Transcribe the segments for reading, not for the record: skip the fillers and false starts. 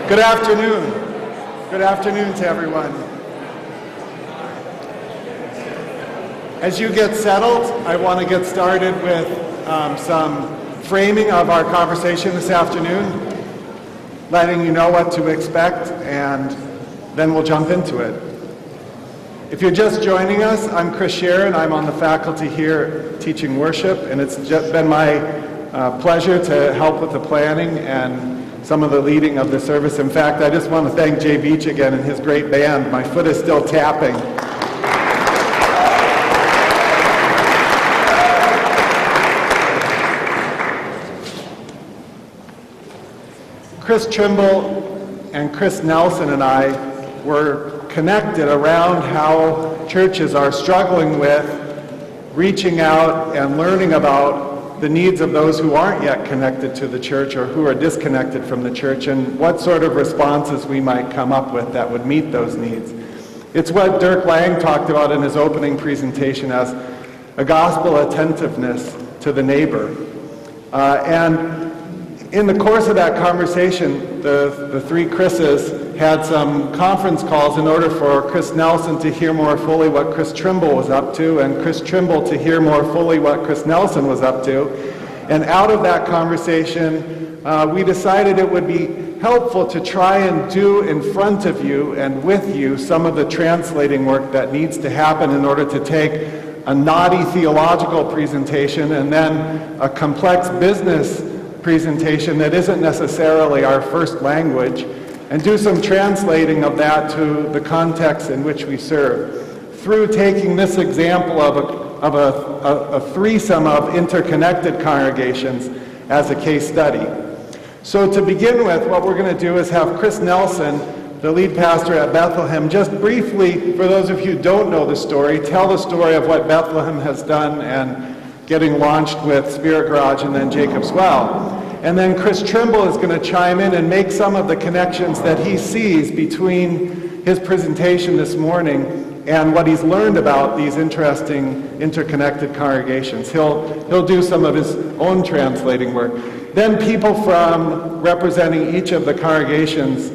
Good afternoon. Good afternoon to everyone. As you get settled, I want to get started with some framing of our conversation this afternoon, letting you know what to expect, and then we'll jump into it. If you're just joining us, I'm Chris Sharon. I'm on the faculty here teaching worship, and it's just been my pleasure to help with the planning and some of the leading of the service. In fact, I just want to thank Jay Beach again and his great band. My foot is still tapping. Chris Trimble and Chris Nelson and I were connected around how churches are struggling with reaching out and learning about the needs of those who aren't yet connected to the church or who are disconnected from the church, and what sort of responses we might come up with that would meet those needs. It's what Dirk Lang talked about in his opening presentation as a gospel attentiveness to the neighbor. And in the course of that conversation, the three Chris's had some conference calls in order for Chris Nelson to hear more fully what Chris Trimble was up to, and Chris Trimble to hear more fully what Chris Nelson was up to. And out of that conversation, we decided it would be helpful to try and do in front of you and with you some of the translating work that needs to happen in order to take a naughty theological presentation and then a complex business presentation that isn't necessarily our first language, and do some translating of that to the context in which we serve, through taking this example of a threesome of interconnected congregations as a case study. So to begin with, what we're going to do is have Chris Nelson, the lead pastor at Bethlehem, just briefly, for those of you who don't know the story, tell the story of what Bethlehem has done and getting launched with Spirit Garage and then Jacob's Well. And then Chris Trimble is going to chime in and make some of the connections that he sees between his presentation this morning and what he's learned about these interesting interconnected congregations. He'll do some of his own translating work. Then people from representing each of the congregations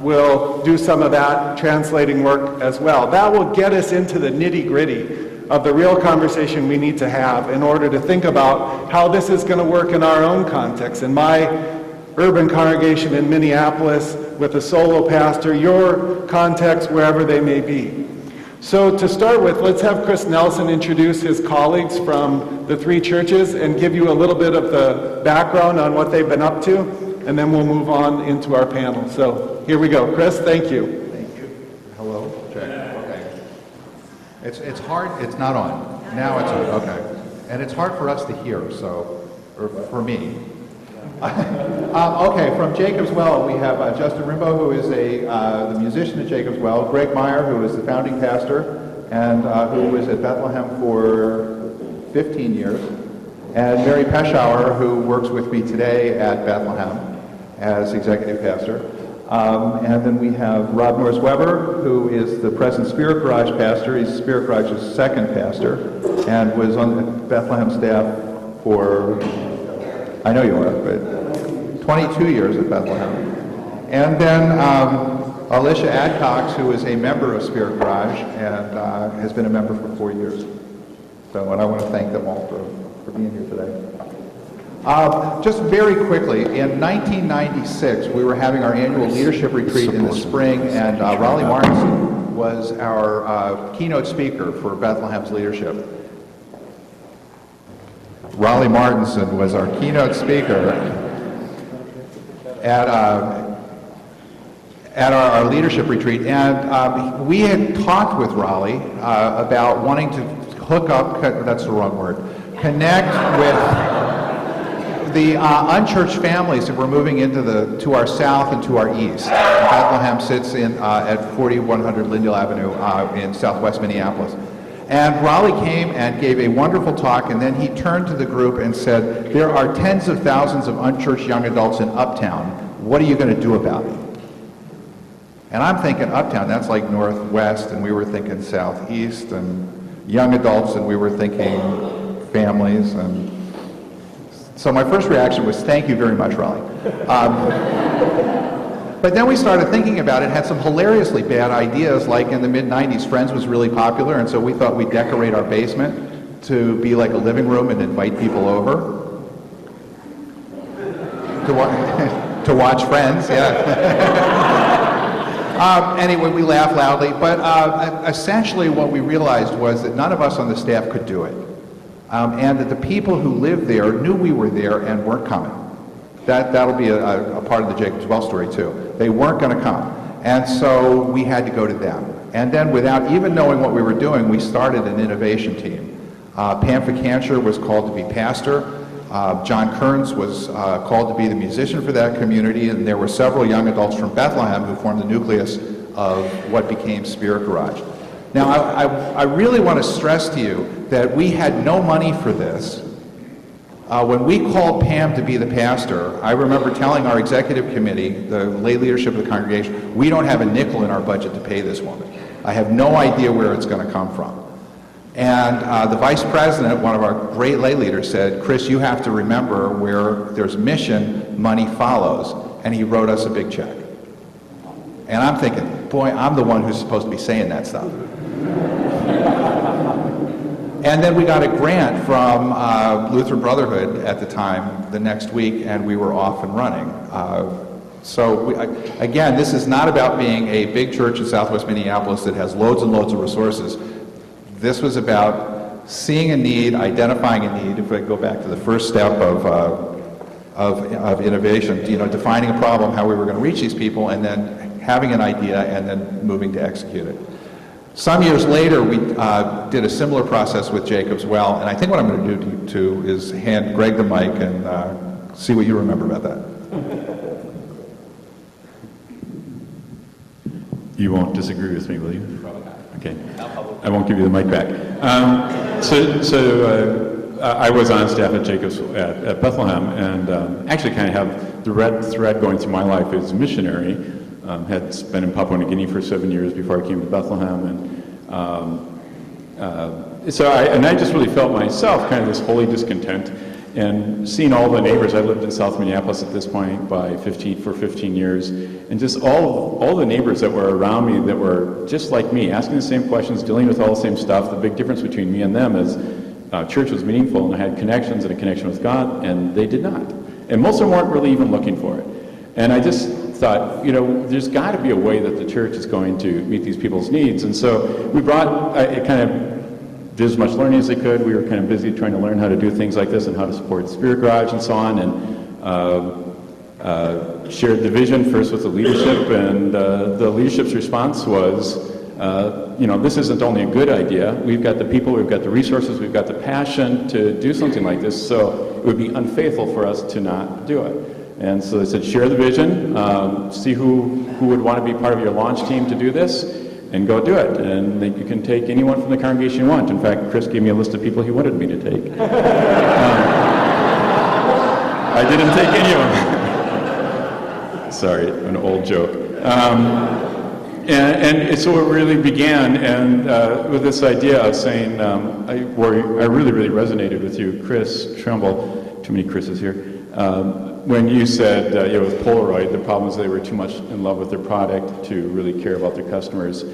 will do some of that translating work as well. That will get us into the nitty-gritty of the real conversation we need to have in order to think about how this is going to work in our own context. In my urban congregation in Minneapolis with a solo pastor, your context wherever they may be. So to start with, let's have Chris Nelson introduce his colleagues from the three churches and give you a little bit of the background on what they've been up to, and then we'll move on into our panel. So here we go. Chris, thank you. Thank you. Hello. Check. Okay. It's hard. It's not on. Now it's on. Okay. And it's hard for us to hear. So, or for me. Okay. From Jacob's Well, we have Justin Rimbaud, who is the musician at Jacob's Well. Greg Meyer, who is the founding pastor, and who was at Bethlehem for 15 years. And Mary Peschauer, who works with me today at Bethlehem as executive pastor. And then we have Rob Norris-Weber, who is the present Spirit Garage pastor. He's Spirit Garage's second pastor and was on the Bethlehem staff for, I know you are, but 22 years at Bethlehem. And then Alicia Adcox, who is a member of Spirit Garage and has been a member for 4 years. So, and I want to thank them all for being here today. Just very quickly, in 1996, we were having our annual leadership retreat in the spring, and Raleigh Martinson was our keynote speaker for Bethlehem's leadership. Raleigh Martinson was our keynote speaker at our leadership retreat, and we had talked with Raleigh about wanting to hook up, that's the wrong word, connect with the unchurched families that were moving to our south and to our east. Bethlehem sits at 4100 Lyndale Avenue in southwest Minneapolis. And Raleigh came and gave a wonderful talk, and then he turned to the group and said, there are tens of thousands of unchurched young adults in Uptown. What are you going to do about it? And I'm thinking Uptown, that's like northwest, and we were thinking southeast, and young adults, and we were thinking families, and so my first reaction was, thank you very much, Raleigh. But then we started thinking about it, had some hilariously bad ideas, like in the mid-90s, Friends was really popular, and so we thought we'd decorate our basement to be like a living room and invite people over to watch Friends, yeah. Anyway, we laugh loudly, but essentially what we realized was that none of us on the staff could do it. And that the people who lived there knew we were there and weren't coming. That'll be a part of the Jacob's Well story too. They weren't going to come. And so we had to go to them. And then without even knowing what we were doing, we started an innovation team. Pam Ficancher was called to be pastor. John Kearns was called to be the musician for that community, and there were several young adults from Bethlehem who formed the nucleus of what became Spirit Garage. Now, I really want to stress to you that we had no money for this. When we called Pam to be the pastor, I remember telling our executive committee, the lay leadership of the congregation, we don't have a nickel in our budget to pay this woman. I have no idea where it's going to come from. And the vice president, one of our great lay leaders, said, Chris, you have to remember where there's mission, money follows. And he wrote us a big check. And I'm thinking, boy, I'm the one who's supposed to be saying that stuff. And then we got a grant from Lutheran Brotherhood at the time, the next week, and we were off and running. Again, this is not about being a big church in Southwest Minneapolis that has loads and loads of resources. This was about seeing a need, identifying a need. If I go back to the first step of innovation, defining a problem, how we were going to reach these people, and then having an idea, and then moving to execute it. Some years later, we did a similar process with Jacob's Well, and I think what I'm going to do is hand Greg the mic and see what you remember about that. You won't disagree with me, will you? Okay. I won't give you the mic back. I was on staff at Jacob's at Bethlehem, and actually kind of have the red thread going through my life as missionary. Had been in Papua New Guinea for 7 years before I came to Bethlehem, and I just really felt myself kind of this holy discontent, and seeing all the neighbors. I lived in South Minneapolis at this point for 15 years, and just all the neighbors that were around me that were just like me, asking the same questions, dealing with all the same stuff. The big difference between me and them is church was meaningful, and I had connections and a connection with God, and they did not. And most of them weren't really even looking for it. And I just thought, there's got to be a way that the church is going to meet these people's needs. And so we kind of did as much learning as they could. We were kind of busy trying to learn how to do things like this and how to support Spirit Garage and so on, and shared the vision first with the leadership, and the leadership's response was, this isn't only a good idea. We've got the people, we've got the resources, we've got the passion to do something like this, so it would be unfaithful for us to not do it. And so they said, share the vision, see who would want to be part of your launch team to do this, and go do it. And you can take anyone from the congregation you want. In fact, Chris gave me a list of people he wanted me to take. I didn't take any of them. Sorry, an old joke. And so it really began, and with this idea of saying, I really, really resonated with you, Chris Trimble, too many Chris's here, when you said, with Polaroid, the problem is they were too much in love with their product to really care about their customers.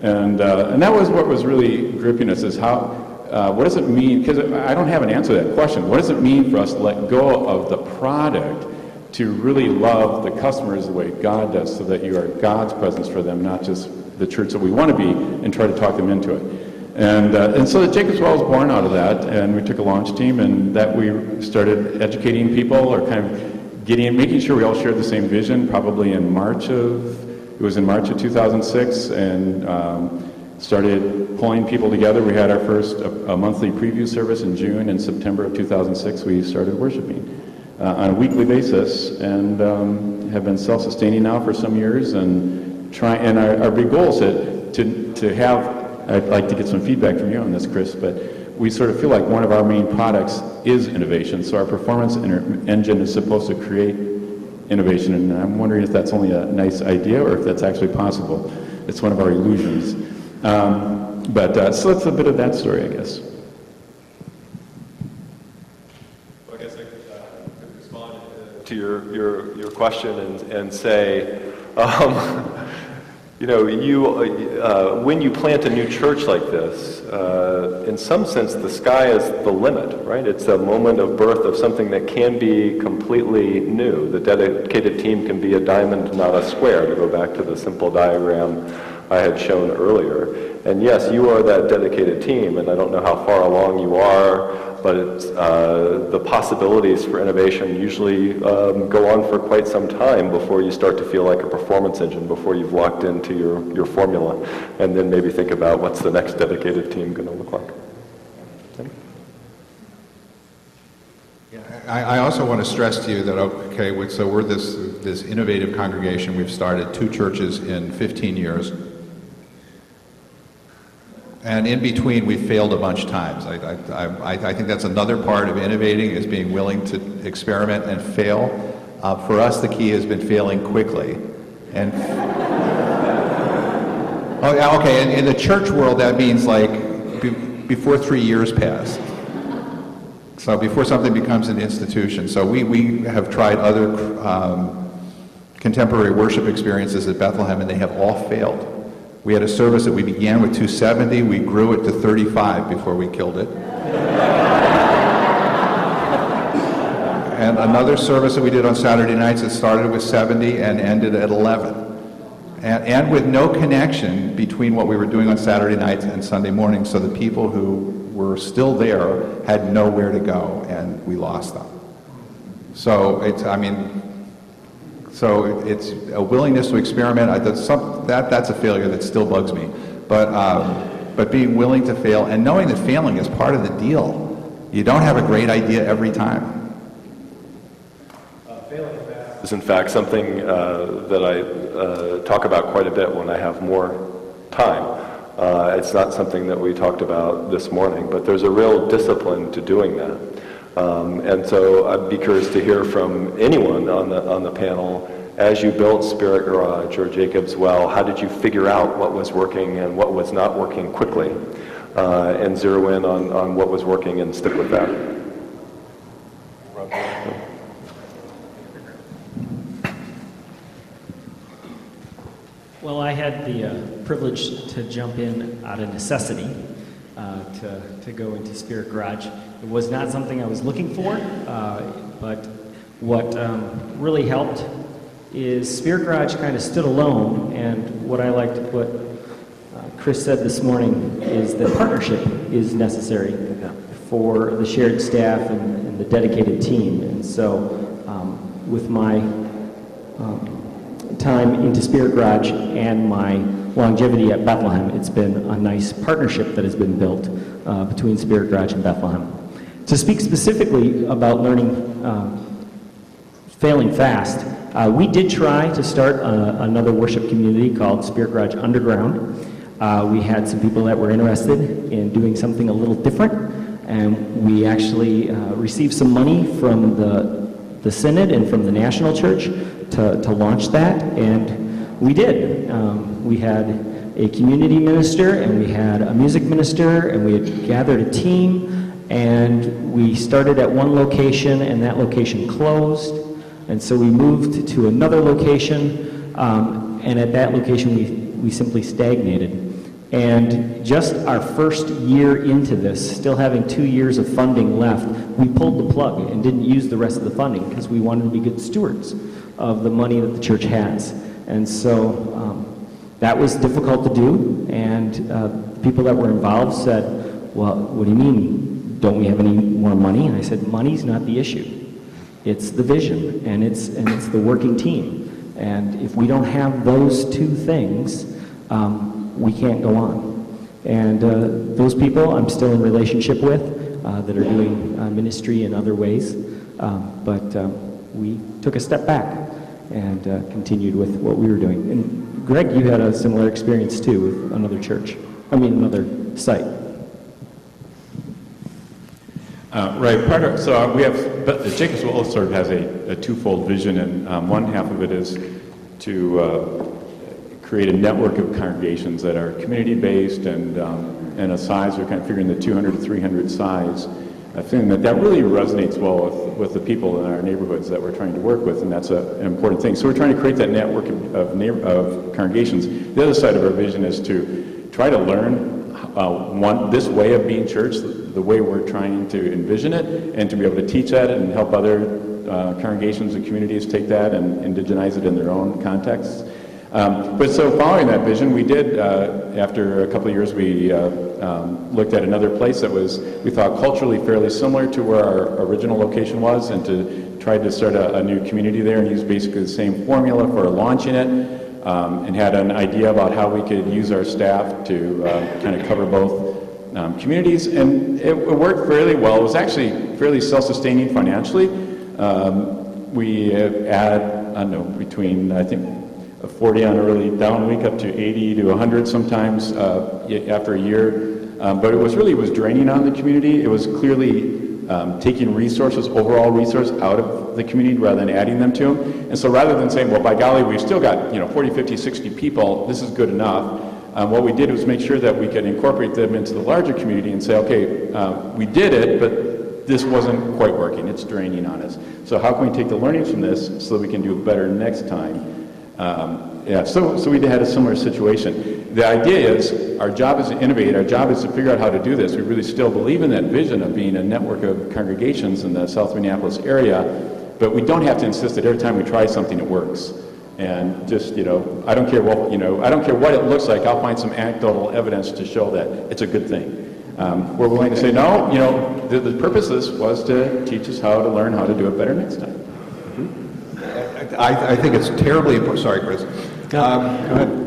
And that was what was really gripping us, is what does it mean, because I don't have an answer to that question, what does it mean for us to let go of the product to really love the customers the way God does, so that you are God's presence for them, not just the church that we want to be, and try to talk them into it. And so the Jacob's Well was born out of that, and we took a launch team, and that we started educating people, or kind of making sure we all shared the same vision, probably in March of 2006, and started pulling people together. We had our first a monthly preview service in June. In September of 2006, we started worshiping on a weekly basis, and have been self-sustaining now for some years, and our big goal is to have, I'd like to get some feedback from you on this, Chris, but we sort of feel like one of our main products is innovation. So our performance engine is supposed to create innovation, and I'm wondering if that's only a nice idea or if that's actually possible. It's one of our illusions. So that's a bit of that story, I guess. Well, I guess I could respond to your question and say, You know, when you plant a new church like this, in some sense, the sky is the limit, right? It's a moment of birth of something that can be completely new. The dedicated team can be a diamond, not a square, to go back to the simple diagram I had shown earlier. And yes, you are that dedicated team, and I don't know how far along you are, but the possibilities for innovation usually go on for quite some time before you start to feel like a performance engine, before you've locked into your formula, and then maybe think about what's the next dedicated team going to look like. I also want to stress to you that, okay, so we're this innovative congregation. We've started 2 churches in 15 years. And in between, we've failed a bunch of times. I think that's another part of innovating, is being willing to experiment and fail. For us, the key has been failing quickly. And oh, yeah, okay. In the church world, that means like before 3 years pass. So before something becomes an institution. So we have tried other contemporary worship experiences at Bethlehem, and they have all failed. We had a service that we began with 270, we grew it to 35 before we killed it. And another service that we did on Saturday nights that started with 70 and ended at 11. And with no connection between what we were doing on Saturday nights and Sunday mornings, so the people who were still there had nowhere to go, and we lost them. So it's a willingness to experiment. That's a failure that still bugs me. But being willing to fail and knowing that failing is part of the deal. You don't have a great idea every time. Failing fast is in fact something that I talk about quite a bit when I have more time. It's not something that we talked about this morning, but there's a real discipline to doing that. And so I'd be curious to hear from anyone on the panel, as you built Spirit Garage or Jacob's Well, how did you figure out what was working and what was not working quickly, and zero in on what was working and stick with that? Well, I had the privilege to jump in out of necessity to go into Spirit Garage. It was not something I was looking for, but what really helped is Spirit Garage kind of stood alone, and what I liked, what Chris said this morning, is that partnership is necessary for the shared staff and the dedicated team. And so with my time into Spirit Garage and my longevity at Bethlehem, it's been a nice partnership that has been built between Spirit Garage and Bethlehem. To speak specifically about learning, failing fast, we did try to start another worship community called Spirit Garage Underground. We had some people that were interested in doing something a little different, and we actually received some money from the Synod and from the National Church to launch that, and we did. We had a community minister, and we had a music minister, and we had gathered a team, and we started at one location, and that location closed, and so we moved to another location, and at that location we simply stagnated. And just our first year into this, still having 2 years of funding left, we pulled the plug and didn't use the rest of the funding because we wanted to be good stewards of the money that the church has. And so that was difficult to do, and people that were involved said, well, what do you mean, don't we have any more money? And I said, money's not the issue. It's the vision, and it's the working team. And if we don't have those two things, we can't go on. And those people I'm still in relationship with that are doing ministry in other ways. But we took a step back and continued with what we were doing. And Greg, you had a similar experience too with another church. Another site. Right. So we have, Jacob's Well sort of has a twofold vision, and one half of it is to create a network of congregations that are community-based and a size, we're kind of figuring the 200 to 300 size, feeling that really resonates well with the people in our neighborhoods that we're trying to work with, and that's an important thing. So we're trying to create that network of congregations. The other side of our vision is to try to learn this way of being church, the way we're trying to envision it, and to be able to teach that and help other congregations and communities take that and indigenize it in their own contexts. But so following that vision, we did, after a couple of years, we looked at another place that was, we thought, culturally fairly similar to where our original location was, and to try to start a new community there and use basically the same formula for launching it, and had an idea about how we could use our staff to kind of cover both communities, and it worked fairly well. It was actually fairly self-sustaining financially. We had, I don't know, between, I think, 40 on a really down week up to 80 to 100 sometimes after a year. But it was draining on the community. It was clearly taking overall resource out of the community rather than adding them to them. And so rather than saying, well, by golly, we've still got 40, 50, 60 people, this is good enough, what we did was make sure that we could incorporate them into the larger community and say, okay, we did it, but this wasn't quite working. It's draining on us. So how can we take the learnings from this so that we can do it better next time? So we had a similar situation. The idea is our job is to innovate, our job is to figure out how to do this. We really still believe in that vision of being a network of congregations in the South Minneapolis area, but we don't have to insist that every time we try something it works. And just, I don't care what, I don't care what it looks like, I'll find some anecdotal evidence to show that it's a good thing. We're willing to say, no, the purpose of this was to teach us how to learn how to do it better next time. I think it's terribly important. Sorry, Chris. Go ahead.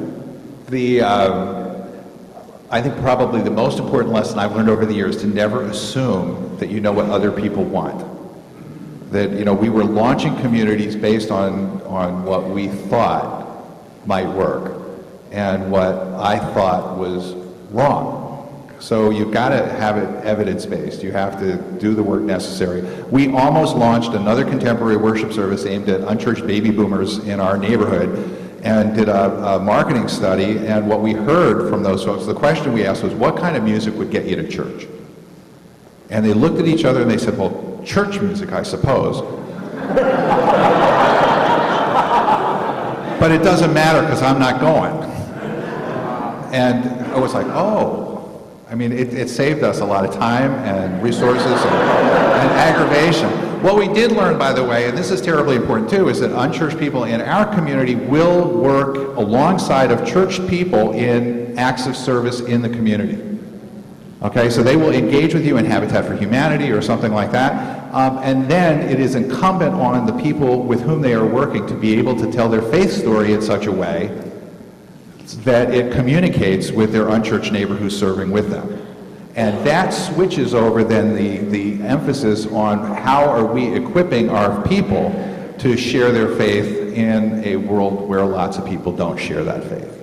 I think probably the most important lesson I've learned over the years is to never assume that you know what other people want. That we were launching communities based on what we thought might work and what I thought was wrong. So you've got to have it evidence-based. You have to do the work necessary. We almost launched another contemporary worship service aimed at unchurched baby boomers in our neighborhood and did a marketing study, and what we heard from those folks, the question we asked was, what kind of music would get you to church? And they looked at each other and they said, well, church music, I suppose. But it doesn't matter because I'm not going. And I was like, oh. I mean, it saved us a lot of time and resources and aggravation. What we did learn, by the way, and this is terribly important too, is that unchurched people in our community will work alongside of church people in acts of service in the community. Okay, so they will engage with you in Habitat for Humanity or something like that, and then it is incumbent on the people with whom they are working to be able to tell their faith story in such a way that it communicates with their unchurched neighbor who's serving with them. And that switches over then the emphasis on how are we equipping our people to share their faith in a world where lots of people don't share that faith.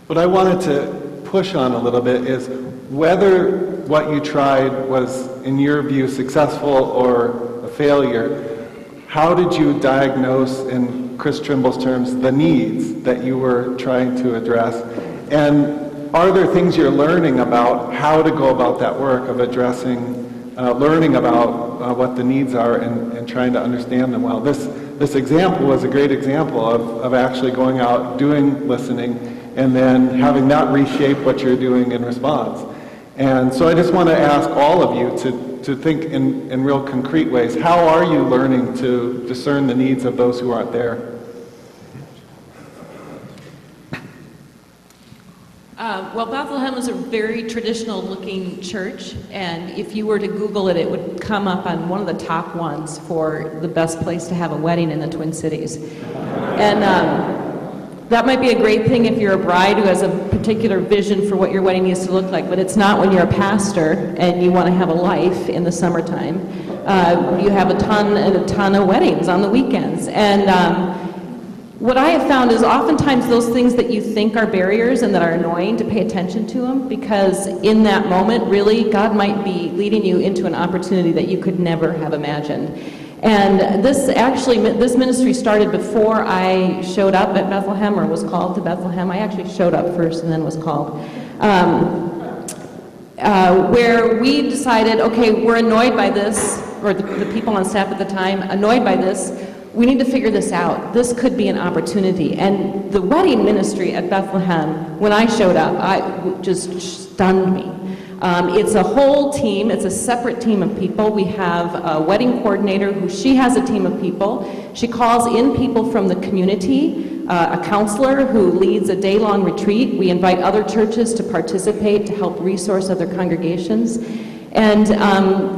What I wanted to push on a little bit is whether what you tried was, in your view, successful or a failure. How did you diagnose, in Chris Trimble's terms, the needs that you were trying to address? And are there things you're learning about how to go about that work of addressing, learning about what the needs are and trying to understand them well? This example was a great example of actually going out, doing listening, and then having that reshape what you're doing in response. And so I just want to ask all of you to think in real concrete ways. How are you learning to discern the needs of those who aren't there? Well, Bethlehem is a very traditional-looking church, and if you were to Google it, it would come up on one of the top ones for the best place to have a wedding in the Twin Cities. And that might be a great thing if you're a bride who has a particular vision for what your wedding needs to look like, but it's not when you're a pastor and you want to have a life in the summertime. You have a ton of weddings on the weekends. And what I have found is oftentimes those things that you think are barriers and that are annoying, to pay attention to them, because in that moment, really, God might be leading you into an opportunity that you could never have imagined. And this ministry started before I showed up at Bethlehem or was called to Bethlehem. I actually showed up first and then was called. where we decided, okay, we're annoyed by this, or the people on staff at the time, annoyed by this, we need to figure this out. This could be an opportunity. And the wedding ministry at Bethlehem, when I showed up, just stunned me. It's a whole team. It's a separate team of people. We have a wedding coordinator she has a team of people. She calls in people from the community, a counselor who leads a day-long retreat. We invite other churches to participate to help resource other congregations. And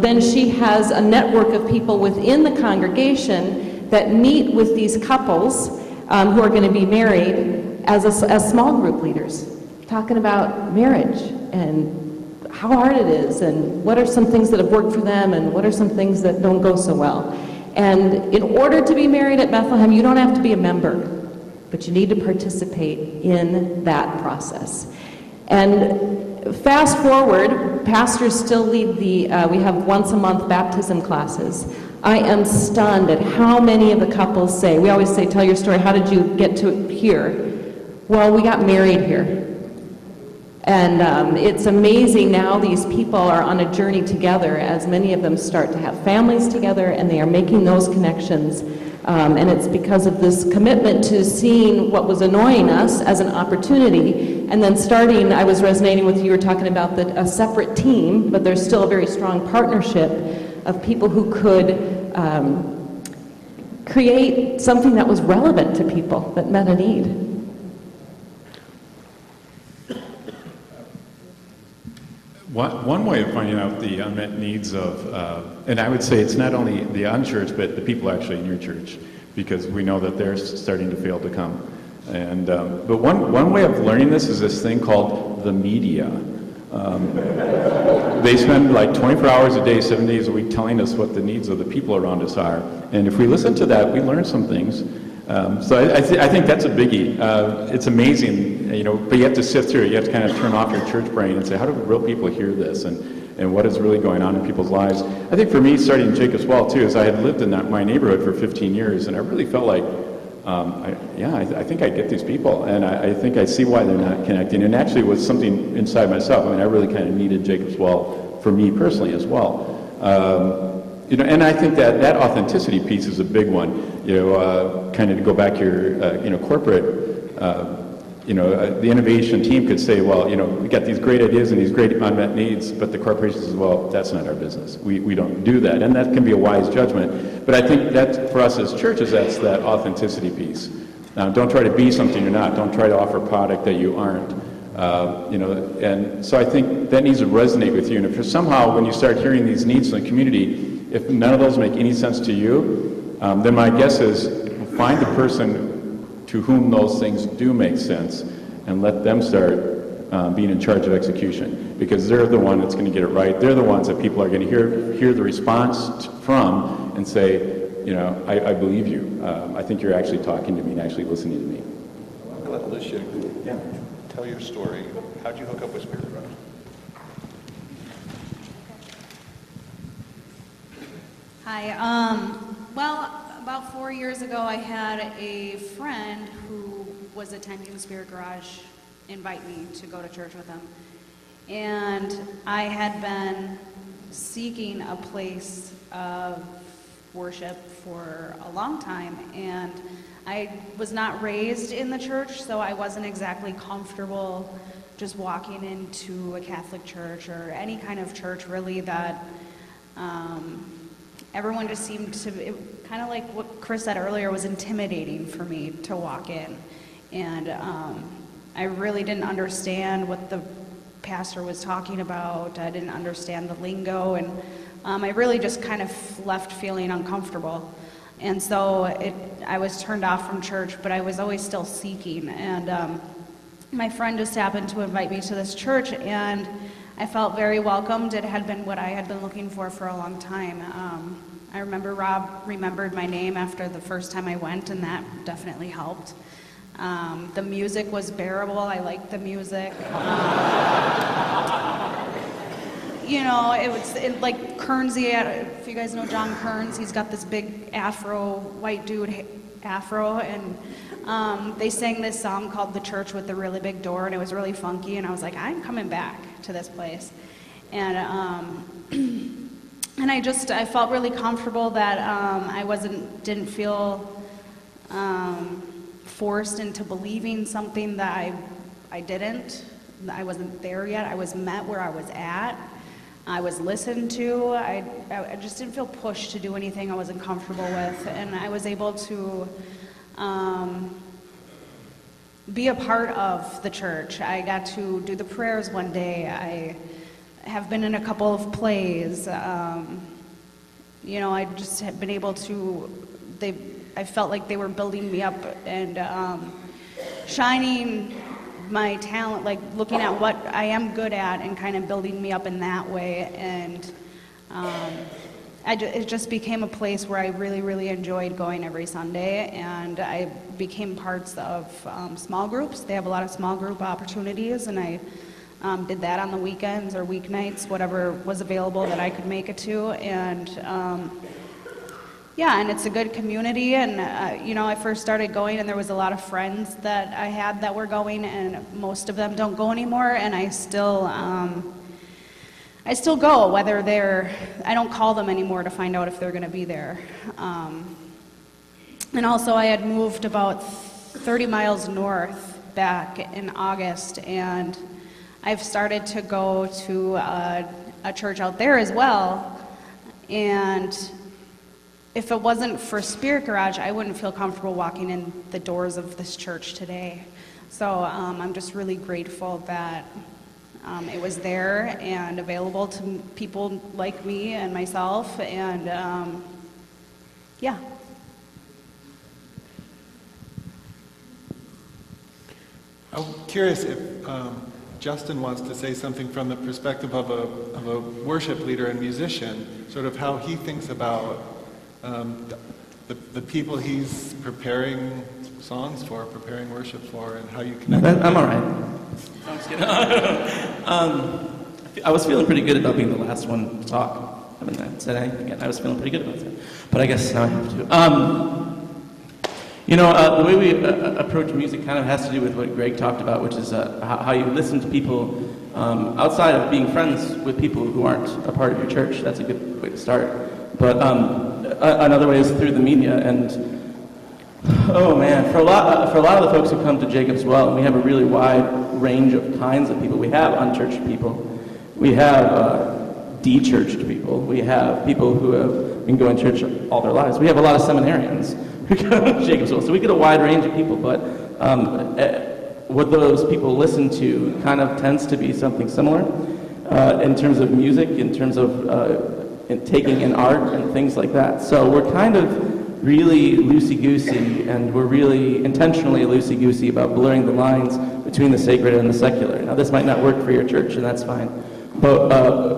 then she has a network of people within the congregation that meet with these couples who are going to be married as small group leaders, talking about marriage and how hard it is, and what are some things that have worked for them, and what are some things that don't go so well. And in order to be married at Bethlehem, you don't have to be a member, but you need to participate in that process. And fast forward, pastors still lead we have once a month baptism classes. I am stunned at how many of the couples say, we always say, tell your story, how did you get to here? Well, we got married here. And it's amazing now these people are on a journey together as many of them start to have families together, and they are making those connections. And it's because of this commitment to seeing what was annoying us as an opportunity, and then starting, I was resonating with you were talking about a separate team, but there's still a very strong partnership of people who could create something that was relevant to people, that met a need. One way of finding out the unmet needs of, and I would say it's not only the unchurched, but the people actually in your church, because we know that they're starting to fail to come. And but one way of learning this is this thing called the media. They spend like 24 hours a day, 7 days a week, telling us what the needs of the people around us are. And if we listen to that, we learn some things. So I think that's a biggie. It's amazing, but you have to sift through it. You have to kind of turn off your church brain and say, how do real people hear this, and what is really going on in people's lives? I think for me, starting Jacob's Well, too, is I had lived in my neighborhood for 15 years, and I really felt like, I think I get these people, and I think I see why they're not connecting. And actually it was something inside myself. I mean, I really kind of needed Jacob's Well for me personally as well. And I think that authenticity piece is a big one. Kind of to go back to your, corporate, the innovation team could say, well, we got these great ideas and these great unmet needs, but the corporation says, well, that's not our business. We don't do that. And that can be a wise judgment. But I think that for us as churches, that's that authenticity piece. Don't try to be something you're not. Don't try to offer a product that you aren't. And so I think that needs to resonate with you. And if somehow when you start hearing these needs in the community, if none of those make any sense to you, then my guess is find the person to whom those things do make sense and let them start being in charge of execution, because they're the one that's going to get it right. They're the ones that people are going to hear the response from and say, I believe you. I think you're actually talking to me and actually listening to me. I'm going to let Alicia tell your story. How'd you hook up with Spirit Rush? Hi. Well, about 4 years ago, I had a friend who was attending the Spirit Garage invite me to go to church with him. And I had been seeking a place of worship for a long time, and I was not raised in the church, so I wasn't exactly comfortable just walking into a Catholic church or any kind of church really that everyone just seemed to, kind of like what Chris said earlier, was intimidating for me to walk in. And I really didn't understand what the pastor was talking about. I didn't understand the lingo, and I really just kind of left feeling uncomfortable. And so I was turned off from church, but I was always still seeking. And my friend just happened to invite me to this church, and I felt very welcomed. It had been what I had been looking for a long time. I remember Rob remembered my name after the first time I went, and that definitely helped. The music was bearable. I liked the music. It like Kernsy, if you guys know John Kearns, he's got this big afro, white dude afro, and they sang this song called The Church with the Really Big Door, and it was really funky, and I was like, I'm coming back to this place. And and I felt really comfortable that I didn't feel forced into believing something that I didn't. I wasn't there yet. I was met where I was at. I was listened to. I just didn't feel pushed to do anything I wasn't comfortable with, and I was able to be a part of the church. I got to do the prayers one day. I have been in a couple of plays. You know, I just have been able to. I felt like they were building me up and shining my talent, like looking at what I am good at and kind of building me up in that way. And it just became a place where I really, really enjoyed going every Sunday. And I became parts of small groups. They have a lot of small group opportunities, and I did that on the weekends or weeknights, whatever was available that I could make it to. And yeah, and it's a good community, and you know, I first started going and there was a lot of friends that I had that were going, and most of them don't go anymore, and I still go, whether I don't call them anymore to find out if they're gonna be there. And also I had moved about 30 miles north back in August, and I've started to go to a church out there as well, and if it wasn't for Spirit Garage, I wouldn't feel comfortable walking in the doors of this church today. So I'm just really grateful that it was there and available to people like me and myself, and yeah. I'm curious if Justin wants to say something from the perspective of a worship leader and musician, sort of how he thinks about the people he's preparing songs for, preparing worship for, and how you connect. I'm all right. I'm just kidding. I was feeling pretty good about being the last one to talk. I haven't said anything yet. I was feeling pretty good about it, but I guess now I have to. You know, the way we approach music kind of has to do with what Greg talked about, which is how you listen to people outside of being friends with people who aren't a part of your church. That's a good way to start. But another way is through the media, and oh man, for a lot of the folks who come to Jacob's Well, we have a really wide range of kinds of people. We have unchurched people, we have de-churched people, we have people who have been going to church all their lives. We have a lot of seminarians who come to Jacob's Well, so we get a wide range of people. But what those people listen to kind of tends to be something similar in terms of music, in terms of taking in art and things like that. So we're kind of really loosey-goosey, and we're really intentionally loosey-goosey about blurring the lines between the sacred and the secular. Now, this might not work for your church, and that's fine. But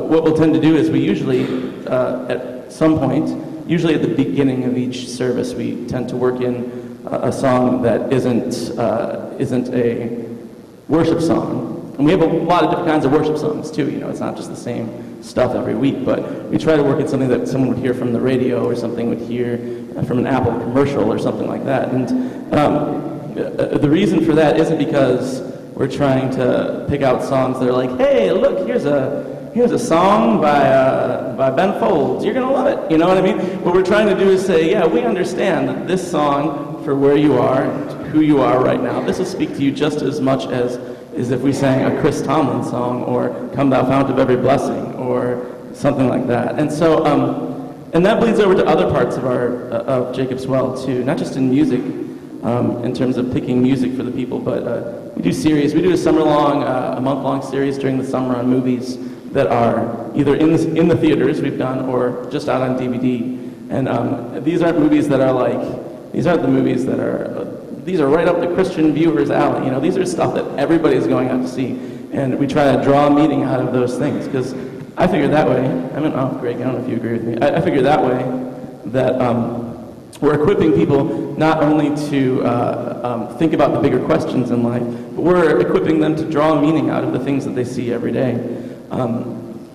what we'll tend to do is we usually, at some point, usually at the beginning of each service, we tend to work in a song that isn't a worship song. And we have a lot of different kinds of worship songs, too. You know, it's not just the same stuff every week, but we try to work in something that someone would hear from the radio or something would hear from an Apple commercial or something like that. And the reason for that isn't because we're trying to pick out songs that are like, hey, look, here's a song by Ben Folds. You're gonna love it. You know what I mean? What we're trying to do is say, yeah, we understand that this song, for where you are, who you are right now, this will speak to you just as much as if we sang a Chris Tomlin song, or Come Thou Fount of Every Blessing, or something like that. And so, and that bleeds over to other parts of of Jacob's Well too, not just in music, in terms of picking music for the people, but we do series. We do a summer-long, a month-long series during the summer on movies that are either in the theaters we've done, or just out on DVD. And these aren't movies that are like, these aren't the movies that are. These are right up the Christian viewers' alley. You know, these are stuff that everybody's going out to see, and we try to draw meaning out of those things. Because I figure that way. Greg, I don't know if you agree with me. I figure that way that we're equipping people not only to think about the bigger questions in life, but we're equipping them to draw meaning out of the things that they see every day.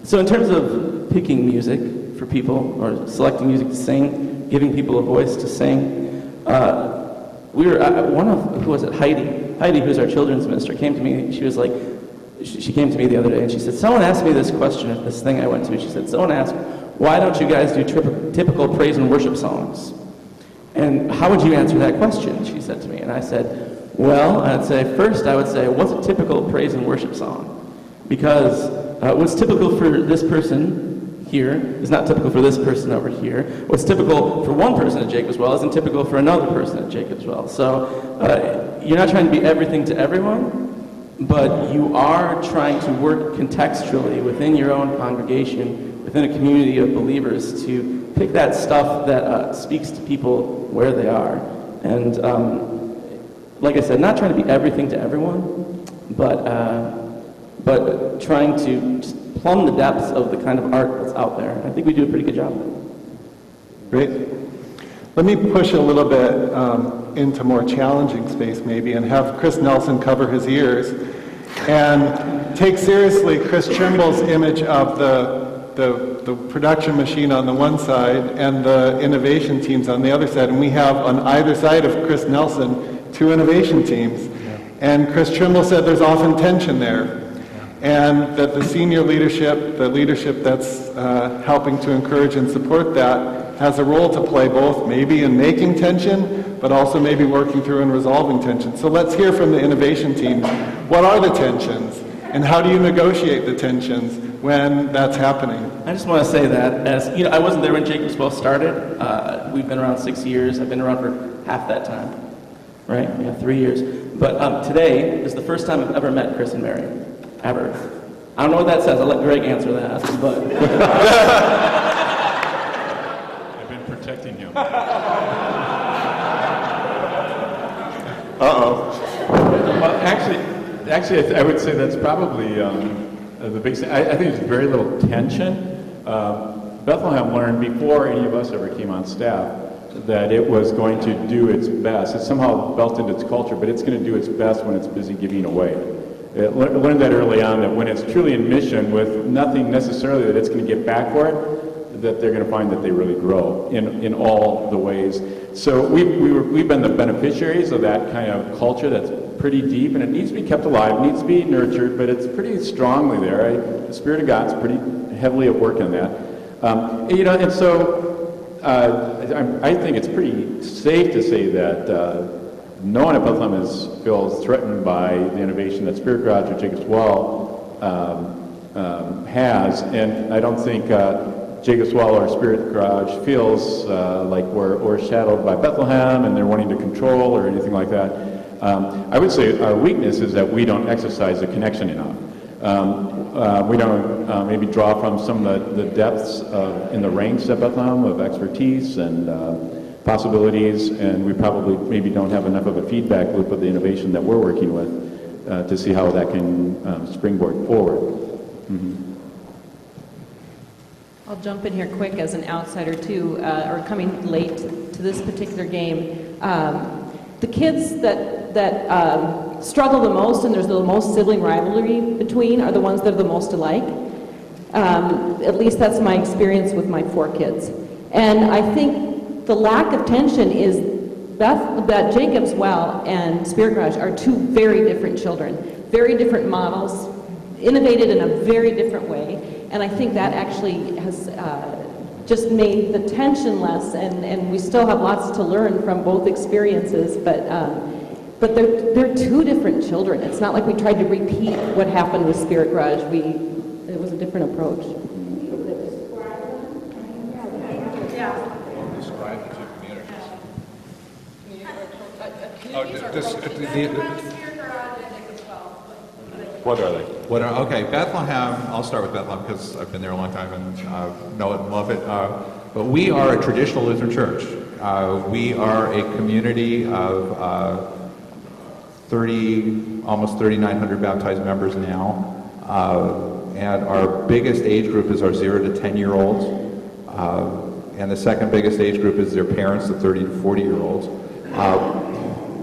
So in terms of picking music for people, or selecting music to sing, giving people a voice to sing. Who was it? Heidi, who's our children's minister, came to me. She was like, she came to me the other day and she said, someone asked me this question at this thing I went to. She said, someone asked, why don't you guys do typical praise and worship songs? And how would you answer that question, she said to me. And I said, well, first I would say, what's a typical praise and worship song? Because what's typical for this person here is not typical for this person over here. What's typical for one person at Jacob's Well isn't typical for another person at Jacob's Well. So you're not trying to be everything to everyone, but you are trying to work contextually within your own congregation, within a community of believers, to pick that stuff that speaks to people where they are. And like I said, not trying to be everything to everyone, but trying to just plumb the depths of the kind of art that's out there. I think we do a pretty good job of it. Great. Let me push a little bit into more challenging space maybe and have Chris Nelson cover his ears and take seriously Chris Trimble's image of the production machine on the one side and the innovation teams on the other side. And we have on either side of Chris Nelson 2 innovation teams. And Chris Trimble said there's often tension there. And that the senior leadership, the leadership that's helping to encourage and support that, has a role to play both maybe in making tension, but also maybe working through and resolving tension. So let's hear from the innovation teams. What are the tensions? And how do you negotiate the tensions when that's happening? I just want to say that, as you know, I wasn't there when Jacob's Well started. We've been around 6 years. I've been around for half that time, right? Yeah, 3 years. But today is the first time I've ever met Chris and Mary, ever. I don't know what that says. I'll let Greg answer that. But I've been protecting him. Well, actually, I would say that's probably the big thing. I think there's very little tension. Bethlehem learned before any of us ever came on staff that it was going to do its best. It's somehow built into its culture, but it's going to do its best when it's busy giving away. It learned that early on, that when it's truly in mission with nothing necessarily that it's going to get back for it, that they're going to find that they really grow in all the ways. So we've been the beneficiaries of that kind of culture that's pretty deep, and it needs to be kept alive, it needs to be nurtured, but it's pretty strongly there. The Spirit of God's pretty heavily at work on that. And so I think it's pretty safe to say that no one at Bethlehem feels threatened by the innovation that Spirit Garage or Jacob's Well has, and I don't think Jacob's Well or Spirit Garage feels like we're overshadowed by Bethlehem and they're wanting to control or anything like that. I would say our weakness is that we don't exercise the connection enough. We don't maybe draw from some of the depths in the ranks at Bethlehem of expertise and possibilities, and we probably maybe don't have enough of a feedback loop of the innovation that we're working with to see how that can springboard forward. Mm-hmm. I'll jump in here quick as an outsider too, or coming late to this particular game. The kids that struggle the most and there's the most sibling rivalry between are the ones that are the most alike. At least that's my experience with my 4 kids. And I think the lack of tension is that Jacob's Well and Spirit Garage are 2 very different children, very different models, innovated in a very different way, and I think that actually has just made the tension less, and we still have lots to learn from both experiences, but they're 2 different children. It's not like we tried to repeat what happened with Spirit Garage. It was a different approach. What are they? Okay, Bethlehem, I'll start with Bethlehem because I've been there a long time and know it and love it. But we are a traditional Lutheran church. We are a community of almost 3,900 baptized members now. And our biggest age group is our 0 to 10-year-olds. And the second biggest age group is their parents, the 30 to 40-year-olds.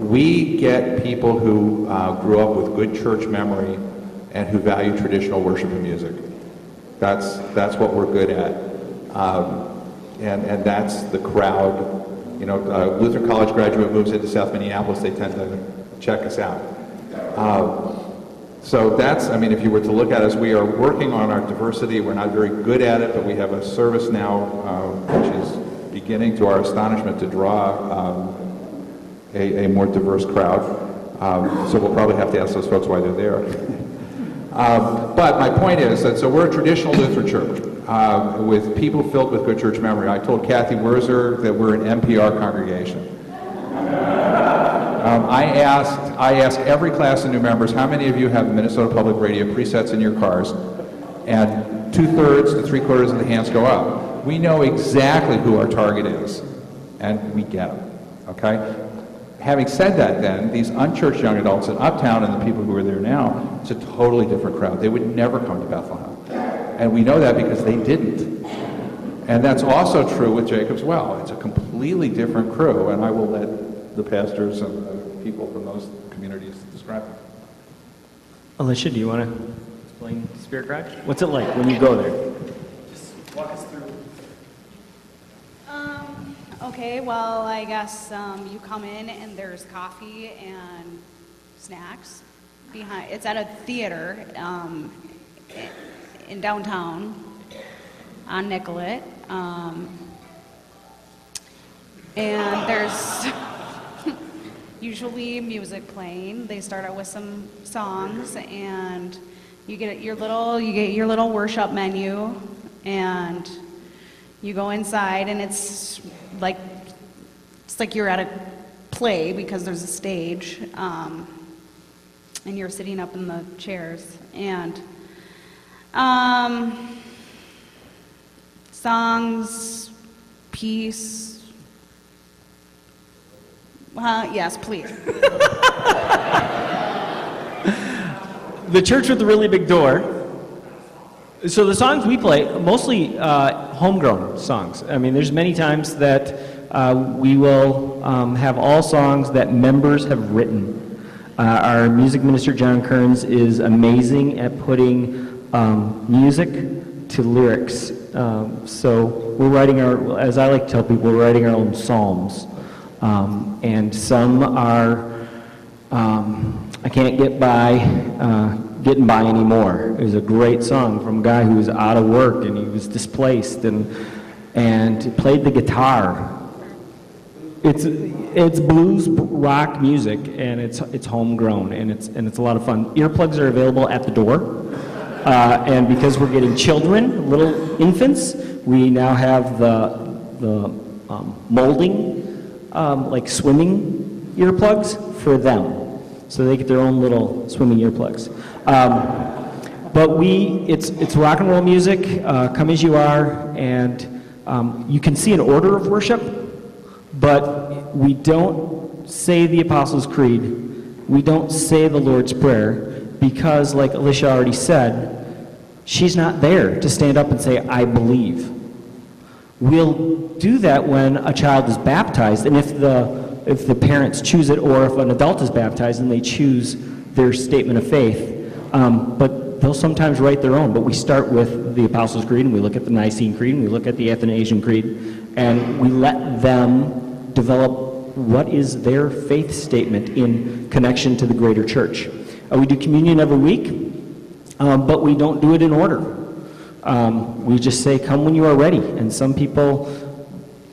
We get people who grew up with good church memory and who value traditional worship and music. That's what we're good at. And that's the crowd. You know, Lutheran College graduate moves into South Minneapolis, they tend to check us out. So that's, I mean, if you were to look at us, we are working on our diversity. We're not very good at it, but we have a service now which is beginning, to our astonishment, to draw a more diverse crowd. So we'll probably have to ask those folks why they're there. But my point is that, so we're a traditional Lutheran church with people filled with good church memory. I told Kathy Werzer that we're an NPR congregation. I asked every class of new members, how many of you have Minnesota Public Radio presets in your cars? And 2/3 to 3/4 of the hands go up. We know exactly who our target is, and we get them, okay? Having said that, then, these unchurched young adults in Uptown and the people who are there now, it's a totally different crowd. They would never come to Bethlehem. And we know that because they didn't. And that's also true with Jacob's Well. It's a completely different crew, and I will let the pastors and the people from those communities describe it. Alicia, do you want to explain Spirit Garage? What's it like when you go there? Just walk us through. Okay, well, I guess you come in and there's coffee and snacks behind. It's at a theater in downtown on Nicollet, and there's usually music playing. They start out with some songs, and you get your little worship menu, and you go inside, and it's like you're at a play because there's a stage, and you're sitting up in the chairs, and songs, peace. Yes, please. The church with the really big door. So the songs we play, mostly homegrown songs. I mean, there's many times that we will have all songs that members have written. Our music minister, John Kearns, is amazing at putting music to lyrics. So we're writing as I like to tell people, we're writing our own psalms. And some are, I can't getting by anymore. It was a great song from a guy who was out of work and he was displaced and played the guitar. It's blues rock music, and it's homegrown, and it's a lot of fun. Earplugs are available at the door, and because we're getting children, little infants, we now have the molding, like swimming earplugs for them. So they get their own little swimming earplugs. But it's rock and roll music, come as you are, and you can see an order of worship, but we don't say the Apostles' Creed, we don't say the Lord's Prayer, because like Alicia already said, she's not there to stand up and say, I believe. We'll do that when a child is baptized, and if the parents choose it, or if an adult is baptized and they choose their statement of faith. But they'll sometimes write their own, but we start with the Apostles' Creed, and we look at the Nicene Creed, and we look at the Athanasian Creed, and we let them develop what is their faith statement in connection to the greater church. We do communion every week, but we don't do it in order. We just say, come when you are ready, and some people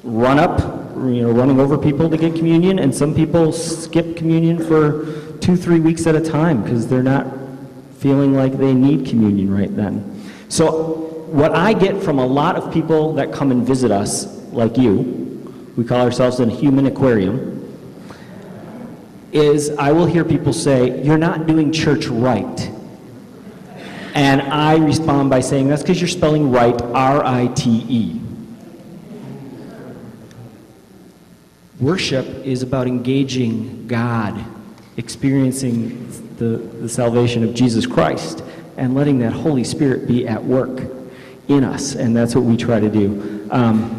run up, running over people to get communion, and some people skip communion for 2-3 weeks at a time because they're not feeling like they need communion right then. So what I get from a lot of people that come and visit us, like you, we call ourselves a human aquarium, is I will hear people say, you're not doing church right. And I respond by saying, that's because you're spelling right, R-I-T-E. Worship is about engaging God, experiencing the salvation of Jesus Christ, and letting that Holy Spirit be at work in us, and that's what we try to do.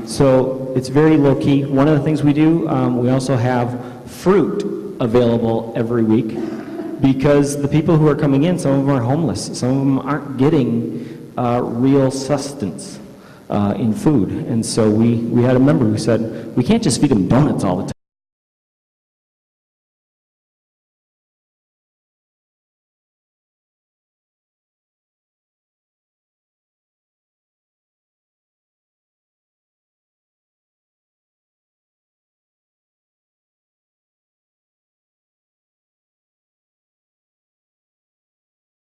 So it's very low-key. One of the things we do, we also have fruit available every week, because the people who are coming in, some of them are homeless, some of them aren't getting real sustenance in food, and so we had a member who said, we can't just feed them donuts all the time.